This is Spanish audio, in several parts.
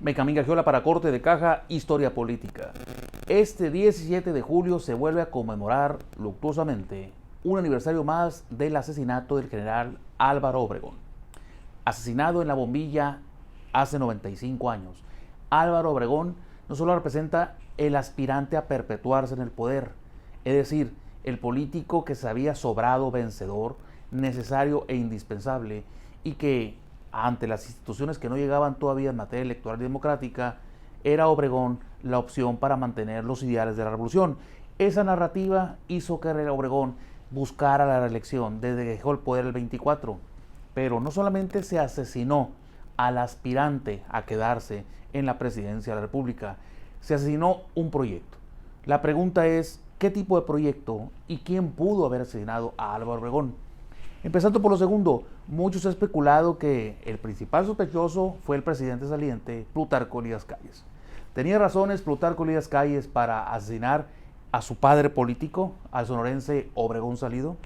Mecamiga Giola para Corte de Caja, Historia Política. Este 17 de julio se vuelve a conmemorar luctuosamente un aniversario más del asesinato del general Álvaro Obregón. Asesinado en La Bombilla hace 95 años, Álvaro Obregón no solo representa el aspirante a perpetuarse en el poder, es decir, el político que se había sobrado vencedor, necesario e indispensable, y que ante las instituciones que no llegaban todavía en materia electoral y democrática, era Obregón la opción para mantener los ideales de la revolución. Esa narrativa hizo que Obregón buscara la reelección desde que dejó el poder el 24, pero no solamente se asesinó al aspirante a quedarse en la presidencia de la República, se asesinó un proyecto. La pregunta es, ¿qué tipo de proyecto y quién pudo haber asesinado a Álvaro Obregón? Empezando por lo segundo, muchos han especulado que el principal sospechoso fue el presidente saliente, Plutarco Elías Calles. ¿Tenía razones Plutarco Elías Calles para asesinar a su padre político, al sonorense Obregón Salido?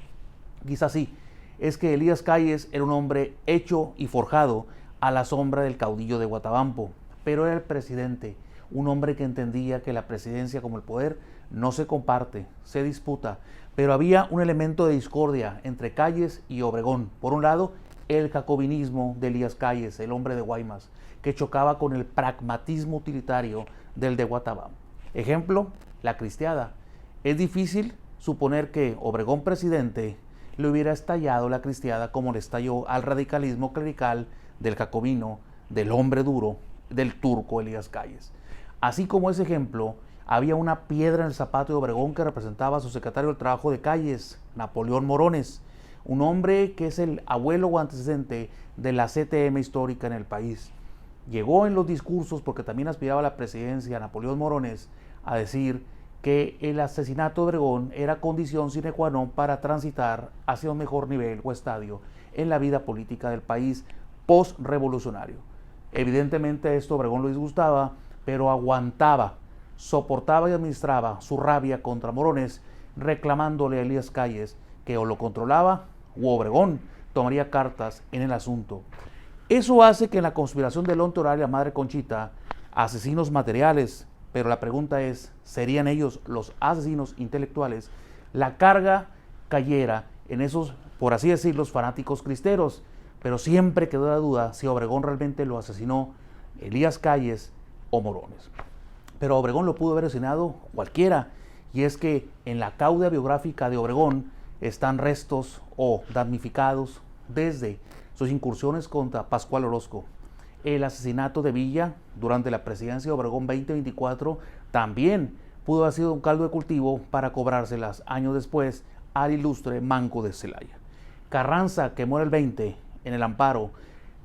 Quizás sí. Es que Elías Calles era un hombre hecho y forjado a la sombra del caudillo de Guatabampo, pero era el presidente, un hombre que entendía que la presidencia como el poder no se comparte, se disputa, pero había un elemento de discordia entre Calles y Obregón. Por un lado, el jacobinismo de Elías Calles, el hombre de Guaymas, que chocaba con el pragmatismo utilitario del de Guatabampo. Ejemplo, la cristiada. Es difícil suponer que Obregón presidente le hubiera estallado la cristiada como le estalló al radicalismo clerical del jacobino, del hombre duro, del turco Elías Calles. Así como ese ejemplo, había una piedra en el zapato de Obregón que representaba a su secretario del Trabajo de Calles, Napoleón Morones, un hombre que es el abuelo o antecedente de la CTM histórica en el país. Llegó en los discursos, porque también aspiraba a la presidencia, Napoleón Morones, a decir que el asesinato de Obregón era condición sine qua non para transitar hacia un mejor nivel o estadio en la vida política del país post-revolucionario. Evidentemente esto a Obregón lo disgustaba, pero aguantaba, soportaba y administraba su rabia contra Morones, reclamándole a Elías Calles que o lo controlaba o Obregón tomaría cartas en el asunto. Eso hace que en la conspiración de León Toral y la Madre Conchita, asesinos materiales, pero la pregunta es, ¿serían ellos los asesinos intelectuales? La carga cayera en esos, por así decirlo, fanáticos cristeros, pero siempre quedó la duda si Obregón realmente lo asesinó Elías Calles o Morones. Pero Obregón lo pudo haber asesinado cualquiera, y es que en la cauda biográfica de Obregón están restos o damnificados desde sus incursiones contra Pascual Orozco. El asesinato de Villa durante la presidencia de Obregón 2024 también pudo haber sido un caldo de cultivo para cobrárselas años después al ilustre Manco de Celaya. Carranza, que muere el 20 en el amparo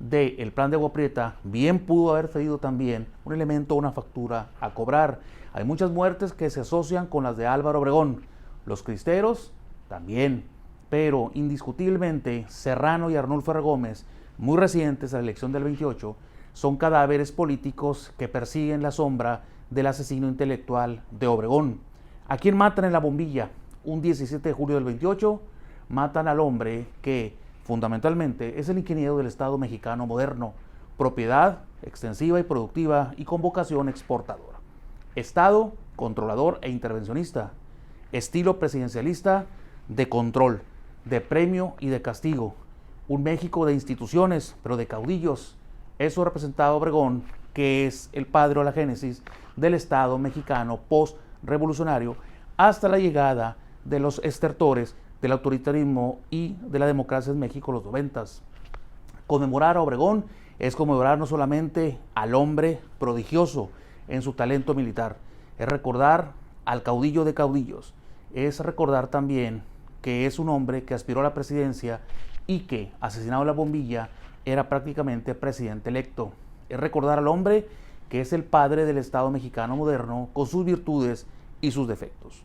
del plan de Agua Prieta, bien pudo haber cedido también un elemento, una factura a cobrar. Hay muchas muertes que se asocian con las de Álvaro Obregón, los cristeros también, pero indiscutiblemente Serrano y Arnulfo R. Gómez, muy recientes a la elección del 28, son cadáveres políticos que persiguen la sombra del asesino intelectual de Obregón. ¿A quién matan en La Bombilla? Un 17 de julio del 28, matan al hombre que fundamentalmente es el ingeniero del Estado mexicano moderno, propiedad extensiva y productiva y con vocación exportadora. Estado controlador e intervencionista, estilo presidencialista de control, de premio y de castigo, un México de instituciones, pero de caudillos. Eso representaba Obregón, que es el padre o la génesis del Estado mexicano post-revolucionario, hasta la llegada de los estertores del autoritarismo y de la democracia en México en los 90. Conmemorar a Obregón es conmemorar no solamente al hombre prodigioso en su talento militar, es recordar al caudillo de caudillos, es recordar también que es un hombre que aspiró a la presidencia y que, asesinado en La Bombilla, era prácticamente presidente electo. Es recordar al hombre que es el padre del Estado mexicano moderno con sus virtudes y sus defectos.